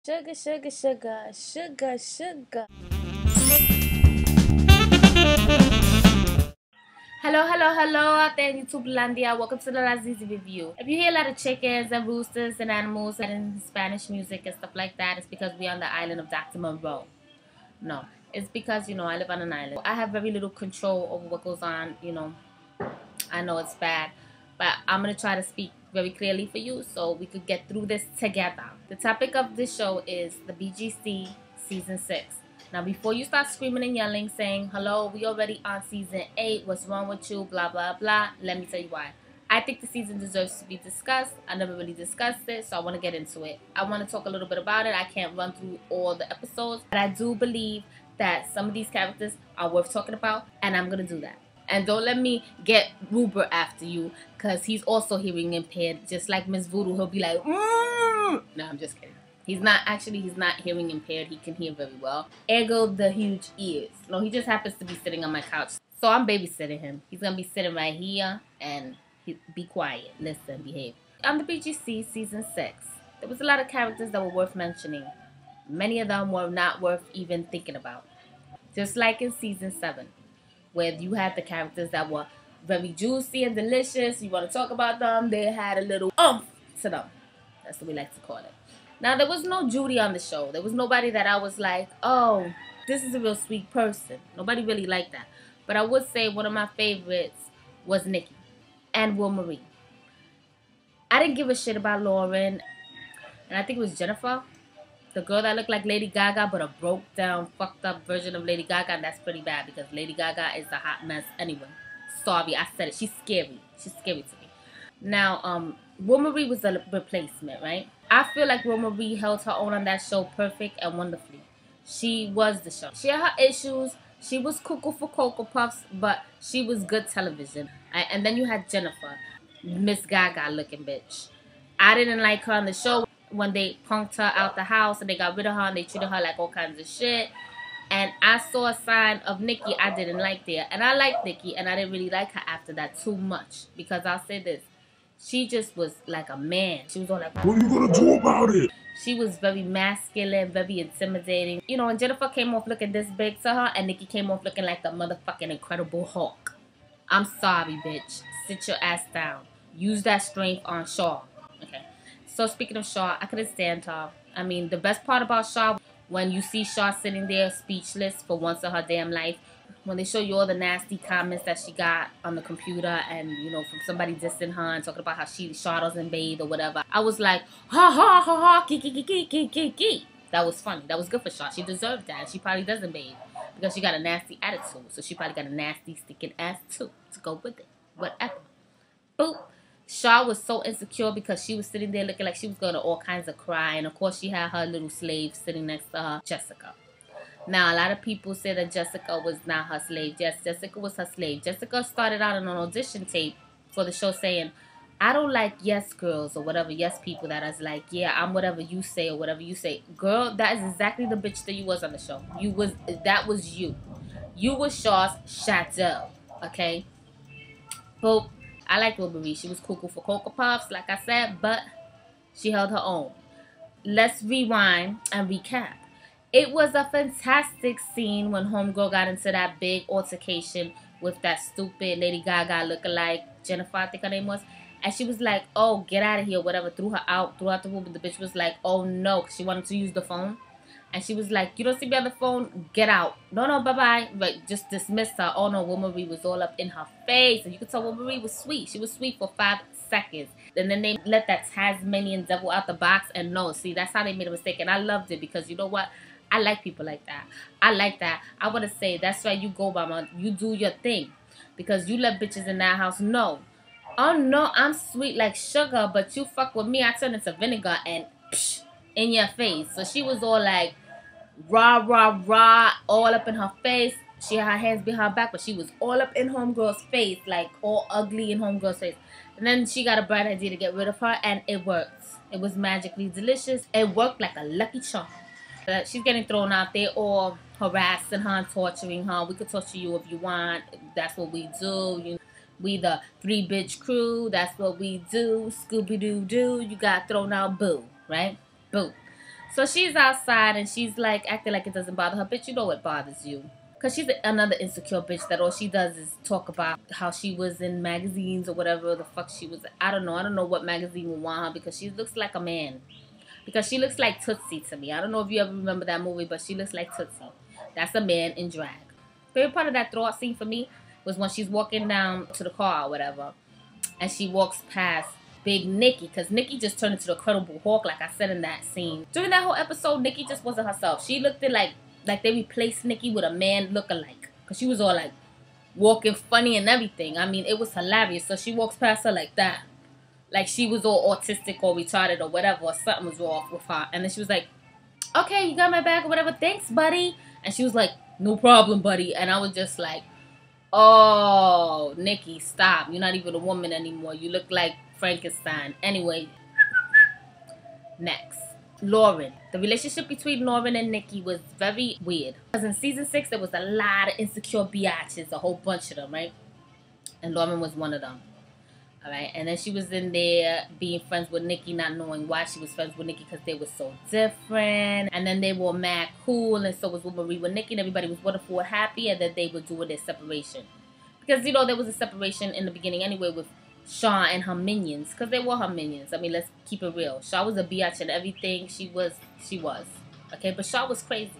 Sugar, sugar, sugar, sugar, sugar. Hello, hello, hello out there in YouTube Landia. Welcome to the Lazizi review. If you hear a lot of chickens and roosters and animals and Spanish music and stuff like that, it's because we're on the island of Dr. Monroe. No, it's because, I live on an island. I have very little control over what goes on, I know it's bad, but I'm going to try to speak very clearly for you so we could get through this together. The topic of this show is the BGC Season 6. Now, before you start screaming and yelling, saying, hello, we already on Season 8, what's wrong with you, blah, blah, blah, let me tell you why. I think the season deserves to be discussed. I never really discussed it, so I want to get into it. I want to talk a little bit about it. I can't run through all the episodes, but I do believe that some of these characters are worth talking about, and I'm going to do that. And don't let me get Ruber after you, because he's also hearing impaired. Just like Miss Voodoo, he'll be like, No, I'm just kidding. He's not hearing impaired. He can hear very well. Ergo the huge ears. No, he just happens to be sitting on my couch. So I'm babysitting him. He's going to be sitting right here, and be quiet. Listen, behave. On the BGC Season 6, there was a lot of characters that were worth mentioning. Many of them were not worth even thinking about. Just like in Season 7. Where you had the characters that were very juicy and delicious. You want to talk about them. They had a little oomph to them. That's what we like to call it. Now, there was no Judy on the show. There was nobody that I was like, oh, this is a real sweet person. Nobody really liked that. But I would say one of my favorites was Nikki and Will Marie. I didn't give a shit about Lauren. And I think it was Jennifer. The girl that looked like Lady Gaga, but a broke down, fucked up version of Lady Gaga. And that's pretty bad because Lady Gaga is a hot mess anyway. Sorry, I said it. She's scary. She's scary to me. Now, Will Marie was a replacement, right? I feel like Will Marie held her own on that show perfect and wonderfully. She was the show. She had her issues. She was cuckoo for Cocoa Puffs, but she was good television. And then you had Jennifer, Miss Gaga looking bitch. I didn't like her on the show. When they punked her out the house and they got rid of her and they treated her like all kinds of shit. And I saw a sign of Nikki I didn't like there. And I liked Nikki and I didn't really like her after that too much. Because I'll say this. She just was like a man. She was all like, what are you going to do about it? She was very masculine, very intimidating. And Jennifer came off looking this big to her and Nikki came off looking like the motherfucking Incredible Hulk. I'm sorry, bitch. Sit your ass down. Use that strength on Shaw. Okay. So speaking of Shaw, I couldn't stand her. I mean, the best part about Shaw, when you see Shaw sitting there speechless for once in her damn life, when they show you all the nasty comments that she got on the computer and, from somebody dissing her and talking about how Shaw doesn't bathe or whatever, I was like, ha ha ha ha, ki. That was funny. That was good for Shaw. She deserved that. She probably doesn't bathe because she got a nasty attitude. So she probably got a nasty sticking ass too to go with it. Whatever. Boop. Shaw was so insecure because she was sitting there looking like she was going to all kinds of cry. And, of course, she had her little slave sitting next to her, Jessica. Now, a lot of people say that Jessica was not her slave. Yes, Jessica was her slave. Jessica started out on an audition tape for the show saying, I don't like yes girls or whatever, yes people that is like, yeah, I'm whatever you say or whatever you say. Girl, that is exactly the bitch that you was on the show. That was you. You was Shaw's shadow, okay? Boop. I like Will Marie. She was cuckoo for Cocoa Puffs, like I said, but she held her own. Let's rewind and recap. It was a fantastic scene when Homegirl got into that big altercation with that stupid Lady Gaga lookalike, Jennifer, I think her name was. And she was like, oh, get out of here, whatever, threw her out, threw out the room. And the bitch was like, oh, no, because she wanted to use the phone. And she was like, you don't see me on the phone? Get out. No, bye-bye. But just dismissed her. Oh, no, Will Marie was all up in her face. And you could tell Will Marie was sweet. She was sweet for 5 seconds. And then they let that Tasmanian devil out the box. And no, see, that's how they made a mistake. And I loved it because you know what? I like people like that. I like that. I want to say, that's why you go, mama. You do your thing. Because you let bitches in that house know. Oh, no, I'm sweet like sugar. But you fuck with me, I turn into vinegar and psh, in your face. So she was all like, rah, rah, rah, all up in her face. She had her hands behind her back, but she was all up in Homegirl's face, like all ugly in Homegirl's face. And then she got a bright idea to get rid of her, and it worked. It was magically delicious. It worked like a lucky charm. She's getting thrown out there, all harassing her and torturing her. We could torture you if you want. That's what we do. We the 3 bitch crew. That's what we do. Scooby-Doo-Doo. You got thrown out, boo. Right? Boo. So she's outside and she's like acting like it doesn't bother her. Bitch, you know it bothers you. Because she's another insecure bitch that all she does is talk about how she was in magazines or whatever the fuck she was. I don't know. I don't know what magazine would want her because she looks like a man. Because she looks like Tootsie to me. I don't know if you ever remember that movie, but she looks like Tootsie. That's a man in drag. Favorite part of that throat scene for me was when she's walking down to the car or whatever. And she walks past Big Nikki, because Nikki just turned into the Incredible Hulk, like I said in that scene. During that whole episode, Nikki just wasn't herself. She looked like they replaced Nikki with a man look-alike, because she was all like walking funny and everything. I mean, it was hilarious. So she walks past her like that, like she was all autistic or retarded or whatever, or something was off with her. And then she was like, okay, you got my bag or whatever, thanks, buddy. And she was like, no problem, buddy. And I was just like, oh, Nikki, stop. You're not even a woman anymore. You look like Frankenstein. Anyway, next. Lauren. The relationship between Lauren and Nikki was very weird. Because in season 6, there was a lot of insecure biatches, a whole bunch of them, right? And Lauren was one of them. Alright, and then she was in there being friends with Nikki, not knowing why she was friends with Nikki because they were so different. And then they were mad cool, and so was Marie with Nikki, and everybody was wonderful and happy, and then they were doing their separation. Because, you know, there was a separation in the beginning anyway with Shaw and her minions, because they were her minions. I mean, let's keep it real. Shaw was a biatch and everything. She was. Okay, but Shaw was crazy.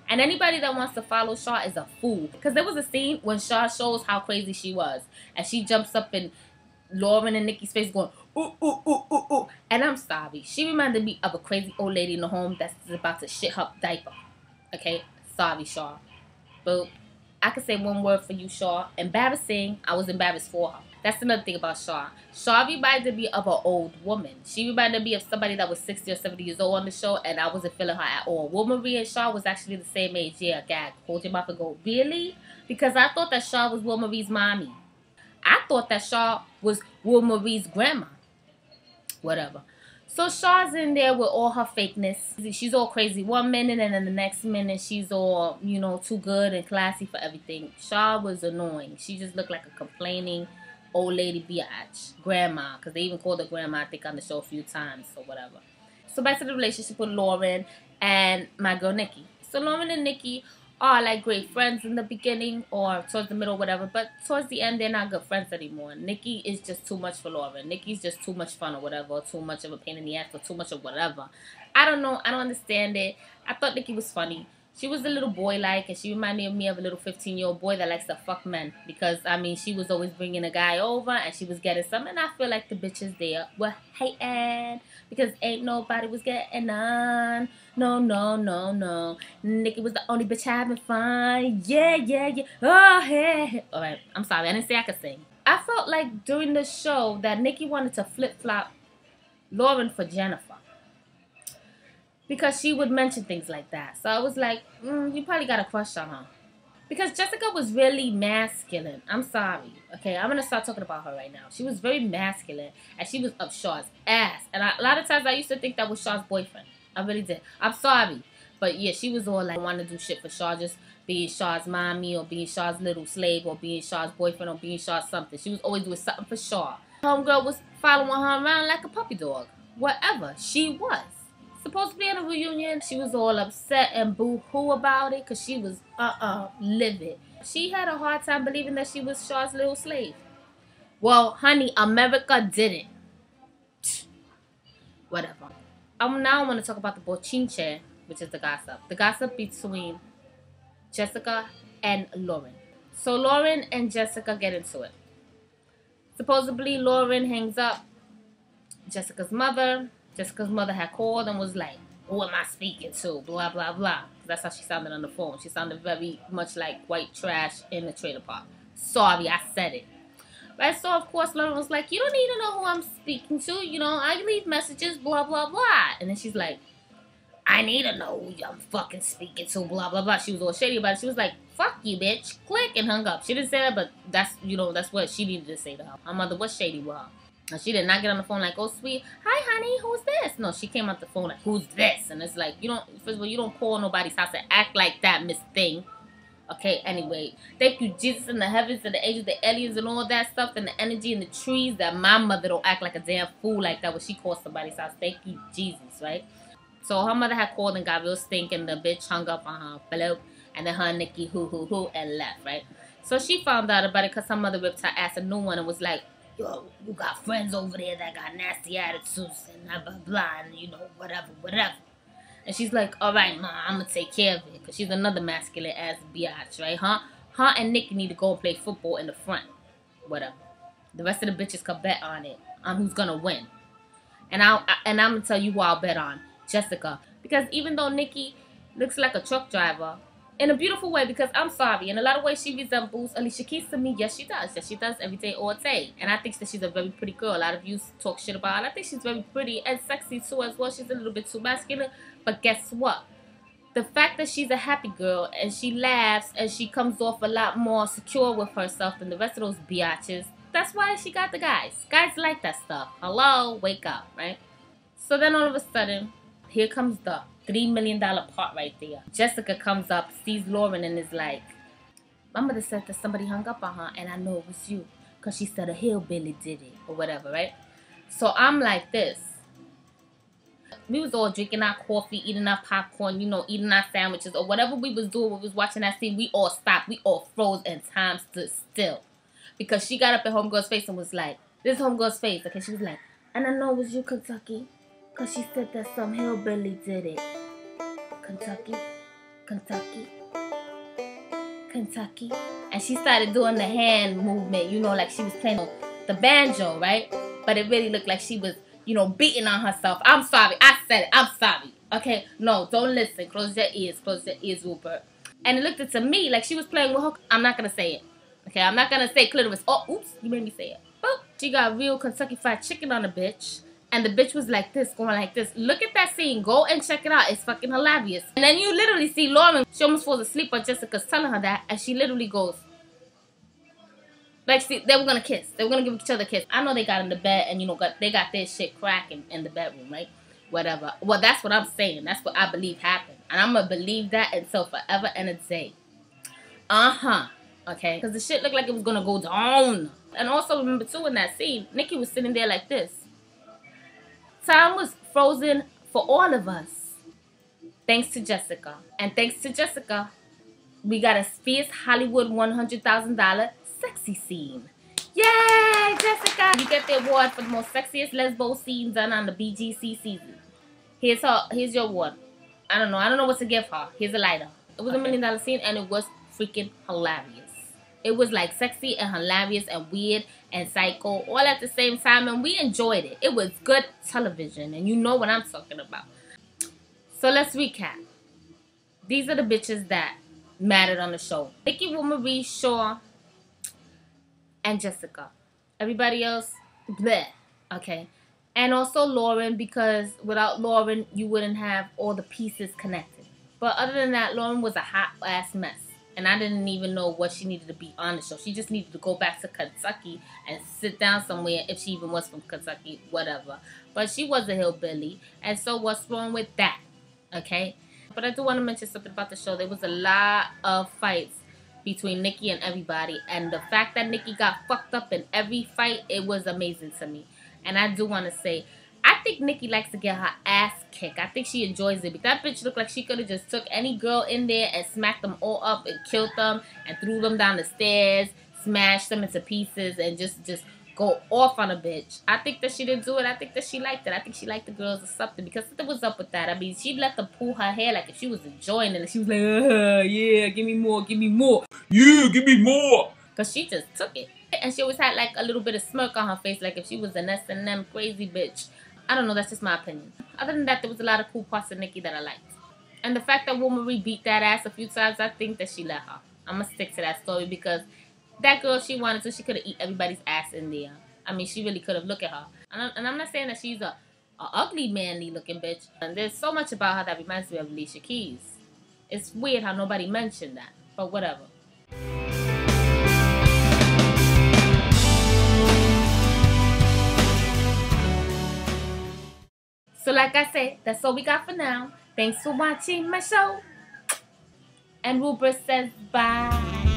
And anybody that wants to follow Shaw is a fool. Because there was a scene when Shaw shows how crazy she was, and she jumps up in Lauren and Nikki's face going, ooh, ooh, ooh, ooh, ooh. And I'm sorry. She reminded me of a crazy old lady in the home that's about to shit her diaper. Okay? Sorry, Shaw. But I could say one word for you, Shaw. Embarrassing. I was embarrassed for her. That's another thing about Shaw. Shaw reminded me of an old woman. She reminded me of somebody that was 60 or 70 years old on the show, and I wasn't feeling her at all. Will Marie and Shaw was actually the same age. Yeah, gag. Hold your mouth and go, really? Because I thought that Shaw was Will Marie's mommy. I thought that Shaw was Will Marie's grandma. Whatever. So Shaw's in there with all her fakeness. She's all crazy one minute, and then the next minute she's all, you know, too good and classy for everything. Shaw was annoying. She just looked like a complaining old lady biatch. Grandma. Because they even called her grandma, I think, on the show a few times or whatever. So back to the relationship with Lauren and my girl Nikki. So Lauren and Nikki are like great friends in the beginning or towards the middle, whatever, but towards the end they're not good friends anymore. Nikki is just too much for Lauren. Nikki's just too much fun or whatever, or too much of a pain in the ass, or too much of whatever. I don't know. I don't understand it. I thought Nikki was funny. She was a little boy-like, and she reminded me of a little 15-year-old boy that likes to fuck men. Because, I mean, she was always bringing a guy over, and she was getting some, and I feel like the bitches there were hating. Because ain't nobody was getting none. No, no, no, no. Nikki was the only bitch having fun. Yeah, yeah, yeah. Oh, hey. Alright, I'm sorry. I didn't say I could sing. I felt like during the show that Nikki wanted to flip-flop Lauren for Jennifer. Because she would mention things like that. So I was like, you probably got a crush on her. Because Jessica was really masculine. I'm sorry. Okay, I'm going to start talking about her right now. She was very masculine. And she was up Shaw's ass. And a lot of times I used to think that was Shaw's boyfriend. I really did. I'm sorry. But yeah, she was all like, wanting to do shit for Shaw. Just being Shaw's mommy, or being Shaw's little slave, or being Shaw's boyfriend, or being Shaw's something. She was always doing something for Shaw. Homegirl was following her around like a puppy dog. Whatever. She was. Supposed to be in a reunion, she was all upset and boo-hoo about it because she was, livid. She had a hard time believing that she was Shaw's little slave. Well, honey, America didn't. Whatever. Now I want to talk about the bochinche, which is the gossip. The gossip between Jessica and Lauren. So Lauren and Jessica get into it. Supposedly, Lauren hangs up Jessica's mother. Jessica's mother had called and was like, who am I speaking to? Blah, blah, blah. That's how she sounded on the phone. She sounded very much like white trash in the trailer park. Sorry, I said it. Right, so of course Lauren was like, you don't need to know who I'm speaking to. You know, I leave messages, blah, blah, blah. And then she's like, I need to know who I'm fucking speaking to, blah, blah, blah. She was all shady about it. She was like, fuck you, bitch. Click, and hung up. She didn't say that, but that's, you know, that's what she needed to say to her. Her mother was shady with her. And she did not get on the phone like, oh, sweet, hi, honey, who's this? No, she came out the phone like, who's this? And it's like, you don't, first of all, you don't call nobody's house and act like that, Miss Thing. Okay, anyway, thank you, Jesus and the heavens and the angels, the aliens and all that stuff, and the energy and the trees, that my mother don't act like a damn fool like that when she calls somebody's house. Thank you, Jesus, right? So her mother had called and got real stinking. The bitch hung up on her, fellow, and then her and Nikki hoo and left, right? So she found out about it because her mother ripped her ass a new one and was like, yo, you got friends over there that got nasty attitudes and blah, blah, blah, and you know, whatever. And she's like, all right, ma, I'm going to take care of it. Because she's another masculine ass biatch, right? Her and Nikki need to go and play football in the front. Whatever. The rest of the bitches could bet on it. On who's going to win. And I'm going to tell you who I'll bet on. Jessica. Because even though Nikki looks like a truck driver, in a beautiful way, because I'm sorry, in a lot of ways she resembles Alicia Keys to me. Yes, she does. Yes, she does every day, all day. And I think that she's a very pretty girl. A lot of you talk shit about her. I think she's very pretty and sexy too as well. She's a little bit too masculine. But guess what? The fact that she's a happy girl and she laughs and she comes off a lot more secure with herself than the rest of those biatches, that's why she got the guys. Guys like that stuff. Hello? Wake up, right? So then all of a sudden, here comes the $3 million part right there. Jessica comes up, sees Lauren, and is like, my mother said that somebody hung up on her, and I know it was you, because she said a hillbilly did it, or whatever, right? So I'm like this. We was all drinking our coffee, eating our popcorn, you know, eating our sandwiches, or whatever we was doing when we was watching that scene. We all stopped. We all froze, and time stood still. Because she got up in Homegirl's face and was like, this is Homegirl's face, okay? She was like, and I know it was you, Kentucky. Because she said that some hillbilly did it. Kentucky. And she started doing the hand movement, you know, like she was playing the banjo, right? But it really looked like she was, you know, beating on herself. I'm sorry. I said it. I'm sorry. Okay? No, don't listen. Close your ears. Close your ears, Rupert. And it looked to me like she was playing with her. I'm not going to say it. Okay? I'm not going to say clitoris. Oh, oops. You made me say it. Oh, she got real Kentucky Fried Chicken on the bitch. And the bitch was like this, going like this. Look at that scene. Go and check it out. It's fucking hilarious. And then you literally see Lauren. She almost falls asleep, but Jessica's telling her that. And she literally goes. Like, see, they were going to kiss. They were going to give each other a kiss. I know they got in the bed and, you know, they got their shit cracking in the bedroom, right? Whatever. Well, that's what I'm saying. That's what I believe happened. And I'm going to believe that until forever and a day. Okay? Because the shit looked like it was going to go down. And also, remember, too, in that scene, Nikki was sitting there like this. Time was frozen for all of us. Thanks to Jessica. And thanks to Jessica, we got a fierce Hollywood $100,000 sexy scene. Yay, Jessica! You get the award for the most sexiest lesbo scene done on the BGC season. Here's your award. I don't know what to give her. Here's a lighter. It was $1 million scene and it was freaking hilarious. It was like sexy and hilarious and weird and psycho all at the same time, and we enjoyed it. It was good television, and you know what I'm talking about. So let's recap. These are the bitches that mattered on the show. Nikki, Marie, Shaw, and Jessica. Everybody else, bleh. Okay. And also Lauren, because without Lauren, you wouldn't have all the pieces connected. But other than that, Lauren was a hot-ass mess. And I didn't even know what she needed to be on the show. She just needed to go back to Kentucky and sit down somewhere, if she even was from Kentucky, whatever. But she was a hillbilly, and so what's wrong with that? Okay? But I do want to mention something about the show. There was a lot of fights between Nikki and everybody. And the fact that Nikki got fucked up in every fight, it was amazing to me. And I do want to say, I think Nikki likes to get her ass kicked. I think she enjoys it. But that bitch looked like she could have just took any girl in there and smacked them all up and killed them and threw them down the stairs, smashed them into pieces, and just go off on a bitch. I think that she didn't do it. I think that she liked it. I think she liked the girls or something, because something was up with that. I mean, she let them pull her hair like if she was enjoying it. And she was like, yeah, give me more, give me more. Yeah, give me more. Because she just took it. And she always had like a little bit of smirk on her face, like if she was an S&M crazy bitch. I don't know, that's just my opinion. Other than that, there was a lot of cool parts of Nikki that I liked. And the fact that Marie beat that ass a few times, I think that she let her. I'm going to stick to that story, because that girl, she wanted to, she could have eat everybody's ass in there. I mean, she really could have. Look at her. And I'm not saying that she's a ugly, manly looking bitch. And there's so much about her that reminds me of Alicia Keys. It's weird how nobody mentioned that, but whatever. So like I said, that's all we got for now. Thanks for watching my show. And Rupert says bye.